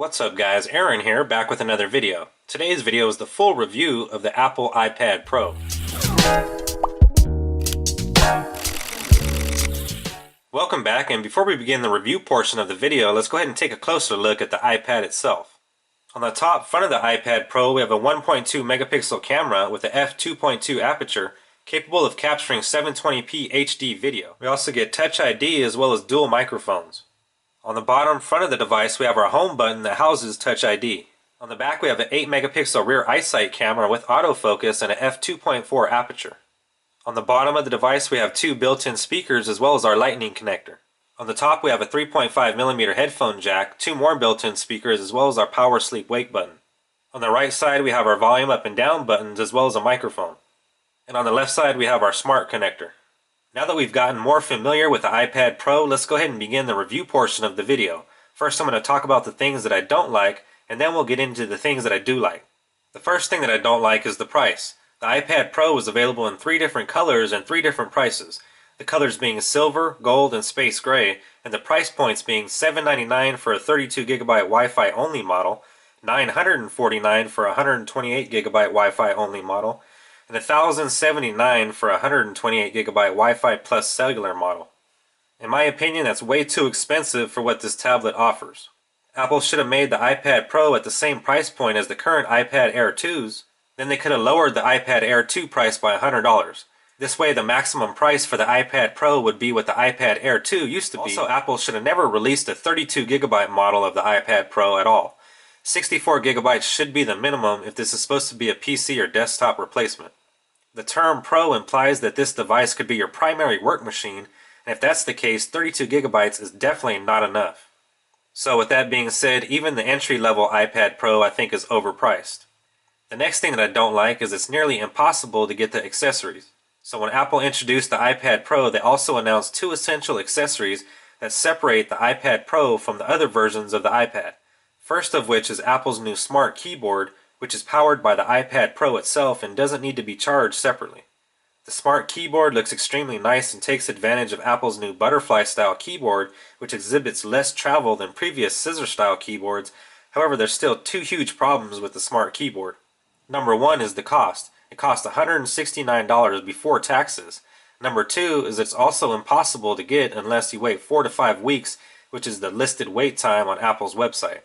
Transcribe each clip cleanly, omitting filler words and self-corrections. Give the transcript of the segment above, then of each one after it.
What's up guys, Aaron here, back with another video. Today's video is the full review of the Apple iPad Pro. Welcome back, and before we begin the review portion of the video, let's go ahead and take a closer look at the iPad itself. On the top front of the iPad Pro, we have a 1.2 megapixel camera with a f2.2 aperture capable of capturing 720p HD video. We also get Touch ID as well as dual microphones. On the bottom front of the device, we have our home button that houses Touch ID. On the back, we have an 8 megapixel rear eyesight camera with autofocus and an f2.4 aperture. On the bottom of the device, we have two built-in speakers as well as our lightning connector. On the top, we have a 3.5mm headphone jack, two more built-in speakers as well as our power sleep wake button. On the right side, we have our volume up and down buttons as well as a microphone. And on the left side, we have our smart connector. Now that we've gotten more familiar with the iPad Pro, let's go ahead and begin the review portion of the video. First, I'm going to talk about the things that I don't like, and then we'll get into the things that I do like. The first thing that I don't like is the price. The iPad Pro is available in 3 different colors and 3 different prices. The colors being silver, gold, and space gray, and the price points being $799 for a 32GB Wi-Fi only model, $949 for a 128GB Wi-Fi only model, and $1,079 for a 128GB Wi-Fi plus cellular model. In my opinion, that's way too expensive for what this tablet offers. Apple should have made the iPad Pro at the same price point as the current iPad Air 2s, then they could have lowered the iPad Air 2 price by $100. This way the maximum price for the iPad Pro would be what the iPad Air 2 used to be. Also, Apple should have never released a 32GB model of the iPad Pro at all. 64GB should be the minimum if this is supposed to be a PC or desktop replacement. The term Pro implies that this device could be your primary work machine, and if that's the case, 32GB is definitely not enough. So with that being said, even the entry-level iPad Pro I think is overpriced. The next thing that I don't like is it's nearly impossible to get the accessories. So when Apple introduced the iPad Pro, they also announced 2 essential accessories that separate the iPad Pro from the other versions of the iPad. First of which is Apple's new Smart Keyboard, which is powered by the iPad Pro itself and doesn't need to be charged separately. The Smart Keyboard looks extremely nice and takes advantage of Apple's new butterfly style keyboard, which exhibits less travel than previous scissor style keyboards. However, there's still 2 huge problems with the Smart Keyboard. Number 1 is the cost. It costs $169 before taxes. Number 2 is it's also impossible to get unless you wait 4 to 5 weeks, which is the listed wait time on Apple's website.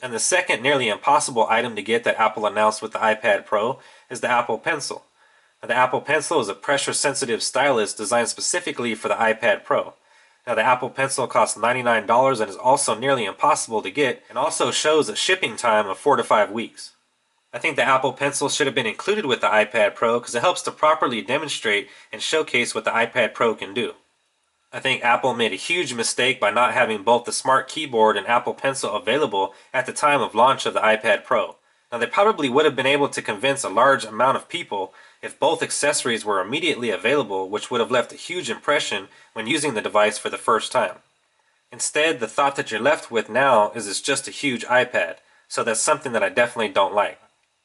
And the second nearly impossible item to get that Apple announced with the iPad Pro is the Apple Pencil. Now, the Apple Pencil is a pressure-sensitive stylus designed specifically for the iPad Pro. Now, the Apple Pencil costs $99 and is also nearly impossible to get, and also shows a shipping time of 4 to 5 weeks. I think the Apple Pencil should have been included with the iPad Pro because it helps to properly demonstrate and showcase what the iPad Pro can do. I think Apple made a huge mistake by not having both the Smart Keyboard and Apple Pencil available at the time of launch of the iPad Pro. Now, they probably would have been able to convince a large amount of people if both accessories were immediately available, which would have left a huge impression when using the device for the first time. Instead, the thought that you're left with now is it's just a huge iPad, so that's something that I definitely don't like.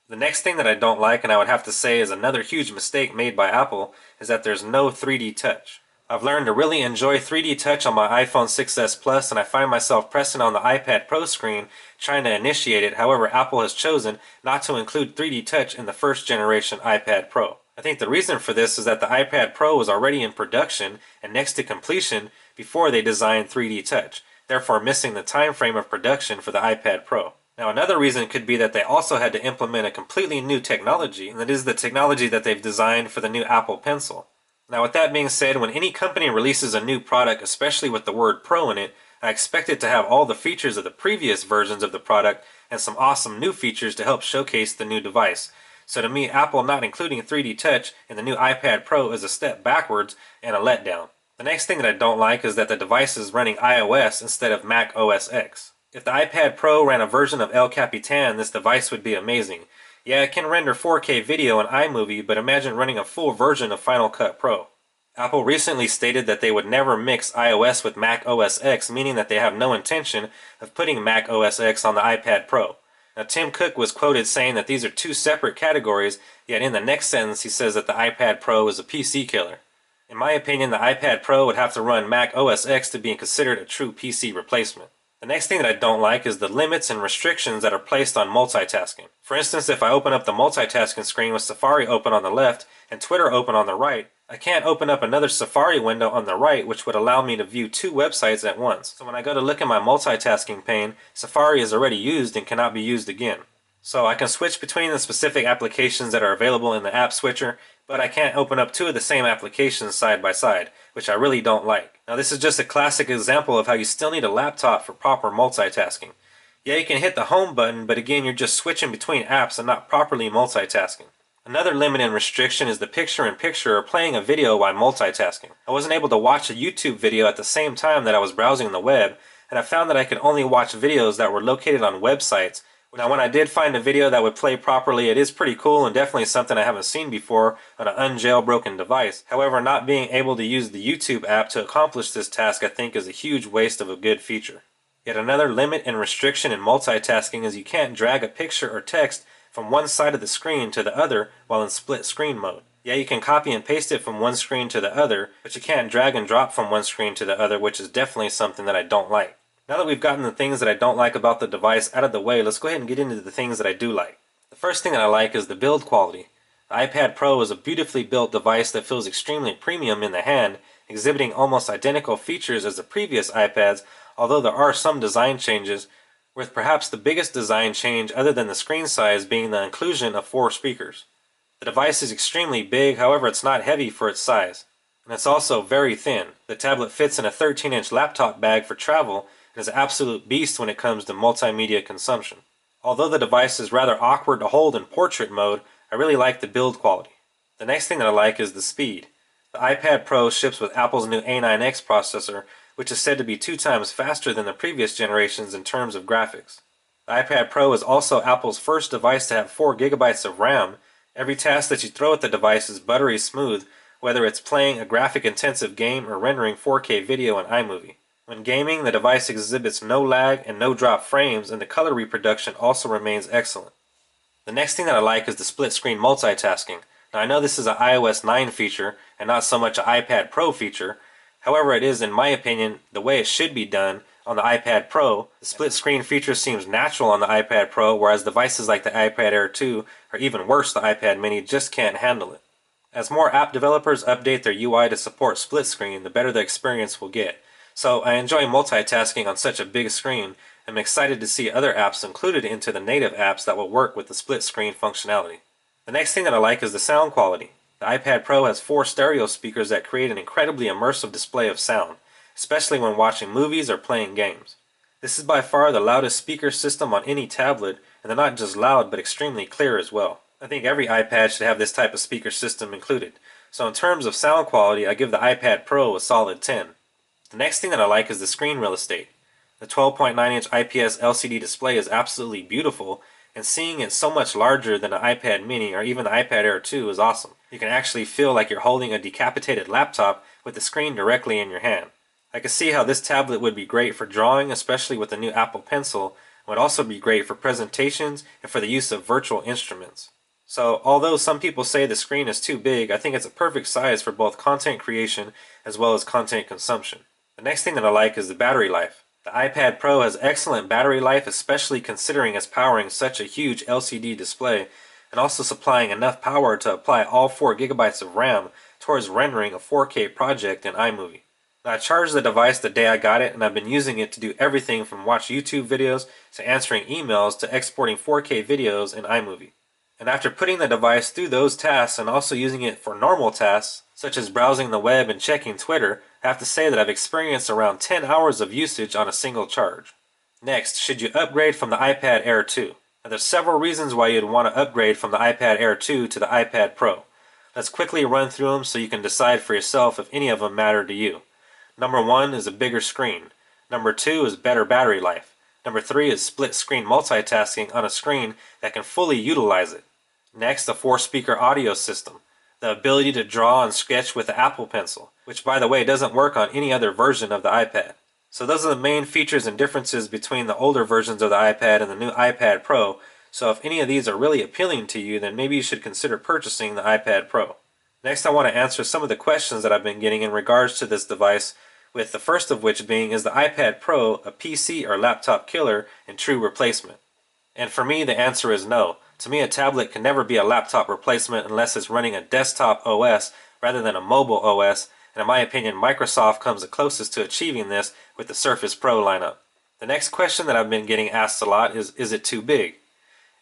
The next thing that I don't like, and I would have to say is another huge mistake made by Apple, is that there's no 3D touch. I've learned to really enjoy 3D touch on my iPhone 6s Plus, and I find myself pressing on the iPad Pro screen trying to initiate it. However, Apple has chosen not to include 3D touch in the first generation iPad Pro. I think the reason for this is that the iPad Pro was already in production and next to completion before they designed 3D touch, therefore missing the time frame of production for the iPad Pro. Now, another reason could be that they also had to implement a completely new technology, and that is the technology that they've designed for the new Apple Pencil. Now, with that being said, when any company releases a new product, especially with the word Pro in it, I expect it to have all the features of the previous versions of the product and some awesome new features to help showcase the new device. So to me, Apple not including 3D touch in the new iPad Pro is a step backwards and a letdown. The next thing that I don't like is that the device is running iOS instead of Mac OS X. If the iPad Pro ran a version of El Capitan, this device would be amazing. Yeah, it can render 4K video in iMovie, but imagine running a full version of Final Cut Pro. Apple recently stated that they would never mix iOS with Mac OS X, meaning that they have no intention of putting Mac OS X on the iPad Pro. Now, Tim Cook was quoted saying that these are 2 separate categories, yet in the next sentence he says that the iPad Pro is a PC killer. In my opinion, the iPad Pro would have to run Mac OS X to be considered a true PC replacement. The next thing that I don't like is the limits and restrictions that are placed on multitasking. For instance, if I open up the multitasking screen with Safari open on the left and Twitter open on the right, I can't open up another Safari window on the right which would allow me to view two websites at once. So when I go to look at my multitasking pane, Safari is already used and cannot be used again. So I can switch between the specific applications that are available in the app switcher, but I can't open up two of the same applications side by side, which I really don't like. Now this is just a classic example of how you still need a laptop for proper multitasking. Yeah, you can hit the home button, but again, you're just switching between apps and not properly multitasking. Another limit and restriction is the picture-in-picture or playing a video while multitasking. I wasn't able to watch a YouTube video at the same time that I was browsing the web, and I found that I could only watch videos that were located on websites. Now when I did find a video that would play properly, it is pretty cool and definitely something I haven't seen before on an unjailbroken device. However, not being able to use the YouTube app to accomplish this task I think is a huge waste of a good feature. Yet another limit and restriction in multitasking is you can't drag a picture or text from one side of the screen to the other while in split screen mode. Yeah, you can copy and paste it from one screen to the other, but you can't drag and drop from one screen to the other, which is definitely something that I don't like. Now that we've gotten the things that I don't like about the device out of the way, let's go ahead and get into the things that I do like. The first thing that I like is the build quality. The iPad Pro is a beautifully built device that feels extremely premium in the hand, exhibiting almost identical features as the previous iPads, although there are some design changes, with perhaps the biggest design change other than the screen size being the inclusion of 4 speakers. The device is extremely big, however it's not heavy for its size. And it's also very thin. The tablet fits in a 13-inch laptop bag for travel and is an absolute beast when it comes to multimedia consumption. Although the device is rather awkward to hold in portrait mode, I really like the build quality. The next thing that I like is the speed. The iPad Pro ships with Apple's new A9X processor, which is said to be 2 times faster than the previous generations in terms of graphics. The iPad Pro is also Apple's first device to have 4 gigabytes of RAM. Every task that you throw at the device is buttery smooth, whether it's playing a graphic-intensive game or rendering 4K video in iMovie. When gaming, the device exhibits no lag and no drop frames, and the color reproduction also remains excellent. The next thing that I like is the split-screen multitasking. Now I know this is an iOS 9 feature and not so much an iPad Pro feature. However, it is, in my opinion, the way it should be done on the iPad Pro. The split-screen feature seems natural on the iPad Pro, whereas devices like the iPad Air 2, or even worse, the iPad Mini, just can't handle it. As more app developers update their UI to support split-screen, the better the experience will get. So I enjoy multitasking on such a big screen. I'm excited to see other apps included into the native apps that will work with the split screen functionality. The next thing that I like is the sound quality. The iPad Pro has 4 stereo speakers that create an incredibly immersive display of sound, especially when watching movies or playing games. This is by far the loudest speaker system on any tablet, and they're not just loud but extremely clear as well. I think every iPad should have this type of speaker system included. So in terms of sound quality, I give the iPad Pro a solid 10. The next thing that I like is the screen real estate. The 12.9-inch IPS LCD display is absolutely beautiful, and seeing it so much larger than an iPad mini or even the iPad Air 2 is awesome. You can actually feel like you're holding a decapitated laptop with the screen directly in your hand. I can see how this tablet would be great for drawing, especially with the new Apple Pencil, and would also be great for presentations and for the use of virtual instruments. So, although some people say the screen is too big, I think it's a perfect size for both content creation as well as content consumption. The next thing that I like is the battery life. The iPad Pro has excellent battery life, especially considering it's powering such a huge LCD display and also supplying enough power to apply all 4 gigabytes of RAM towards rendering a 4K project in iMovie. Now, I charged the device the day I got it, and I've been using it to do everything from watch YouTube videos to answering emails to exporting 4K videos in iMovie. And after putting the device through those tasks and also using it for normal tasks, such as browsing the web and checking Twitter, I have to say that I've experienced around 10 hours of usage on a single charge. Next, should you upgrade from the iPad Air 2? Now, there's several reasons why you'd want to upgrade from the iPad Air 2 to the iPad Pro. Let's quickly run through them so you can decide for yourself if any of them matter to you. Number 1 is a bigger screen. Number 2 is better battery life. Number 3 is split screen multitasking on a screen that can fully utilize it. Next, a 4-speaker audio system. The ability to draw and sketch with the Apple Pencil, which by the way doesn't work on any other version of the iPad. So those are the main features and differences between the older versions of the iPad and the new iPad Pro. So if any of these are really appealing to you, then maybe you should consider purchasing the iPad Pro. Next, I want to answer some of the questions that I've been getting in regards to this device, with the first of which being, is the iPad Pro a PC or laptop killer and true replacement? And for me, the answer is no. To me, a tablet can never be a laptop replacement unless it's running a desktop OS rather than a mobile OS, and in my opinion, Microsoft comes the closest to achieving this with the Surface Pro lineup. The next question that I've been getting asked a lot is it too big?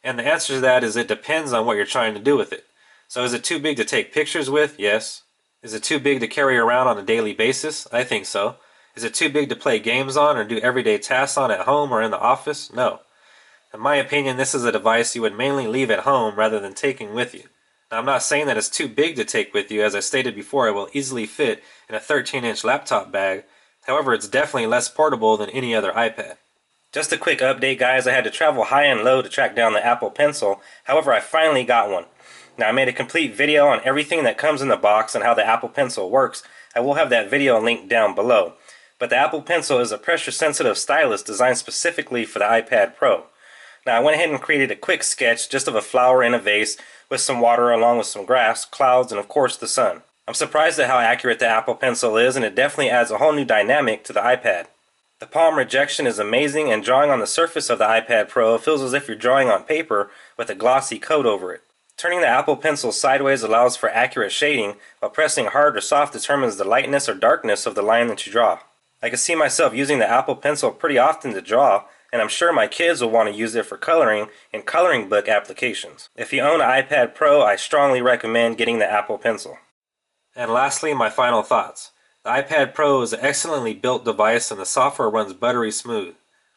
And the answer to that is it depends on what you're trying to do with it. So is it too big to take pictures with? Yes. Is it too big to carry around on a daily basis? I think so. Is it too big to play games on or do everyday tasks on at home or in the office? No. In my opinion, this is a device you would mainly leave at home rather than taking with you. Now, I'm not saying that it's too big to take with you. As I stated before, it will easily fit in a 13-inch laptop bag. However, it's definitely less portable than any other iPad. Just a quick update, guys. I had to travel high and low to track down the Apple Pencil. However, I finally got one. Now, I made a complete video on everything that comes in the box and how the Apple Pencil works. I will have that video linked down below. But the Apple Pencil is a pressure-sensitive stylus designed specifically for the iPad Pro. Now, I went ahead and created a quick sketch just of a flower in a vase with some water along with some grass, clouds, and of course the sun. I'm surprised at how accurate the Apple Pencil is, and it definitely adds a whole new dynamic to the iPad. The palm rejection is amazing, and drawing on the surface of the iPad Pro feels as if you're drawing on paper with a glossy coat over it. Turning the Apple Pencil sideways allows for accurate shading, while pressing hard or soft determines the lightness or darkness of the line that you draw. I can see myself using the Apple Pencil pretty often to draw, and I'm sure my kids will want to use it for coloring and coloring book applications. If you own an iPad Pro, I strongly recommend getting the Apple Pencil. And lastly, my final thoughts. The iPad Pro is an excellently built device and the software runs buttery smooth.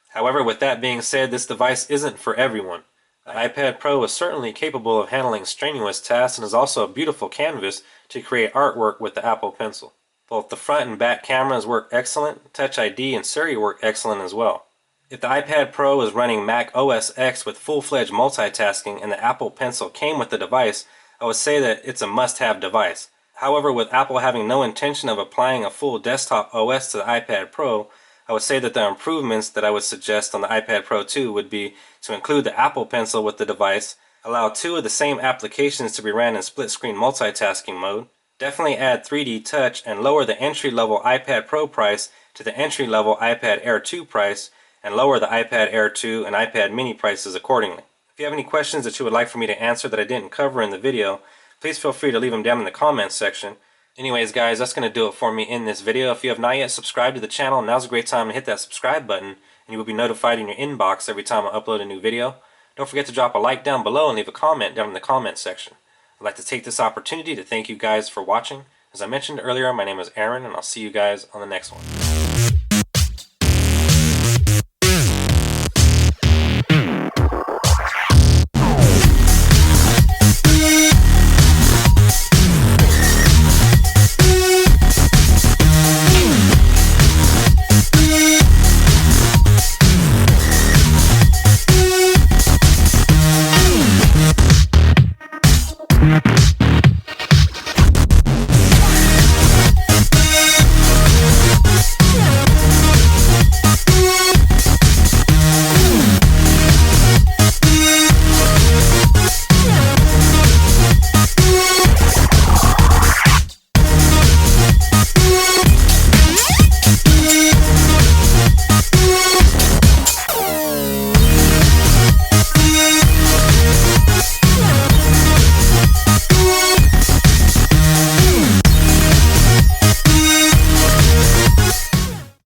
However, with that being said, this device isn't for everyone. The iPad Pro is certainly capable of handling strenuous tasks and is also a beautiful canvas to create artwork with the Apple Pencil. Both the front and back cameras work excellent, Touch ID and Siri work excellent as well. If the iPad Pro is running Mac OS X with full-fledged multitasking and the Apple Pencil came with the device, I would say that it's a must-have device. However, with Apple having no intention of applying a full desktop OS to the iPad Pro, I would say that the improvements that I would suggest on the iPad Pro 2 would be to include the Apple Pencil with the device, allow two of the same applications to be ran in split-screen multitasking mode, definitely add 3D Touch, and lower the entry-level iPad Pro price to the entry-level iPad Air 2 price, and lower the iPad Air 2 and iPad Mini prices accordingly. If you have any questions that you would like for me to answer that I didn't cover in the video, please feel free to leave them down in the comments section. Anyways guys, that's going to do it for me in this video. If you have not yet subscribed to the channel, now's a great time to hit that subscribe button and you will be notified in your inbox every time I upload a new video. Don't forget to drop a like down below and leave a comment down in the comment section. I'd like to take this opportunity to thank you guys for watching. As I mentioned earlier, my name is Aaron and I'll see you guys on the next one.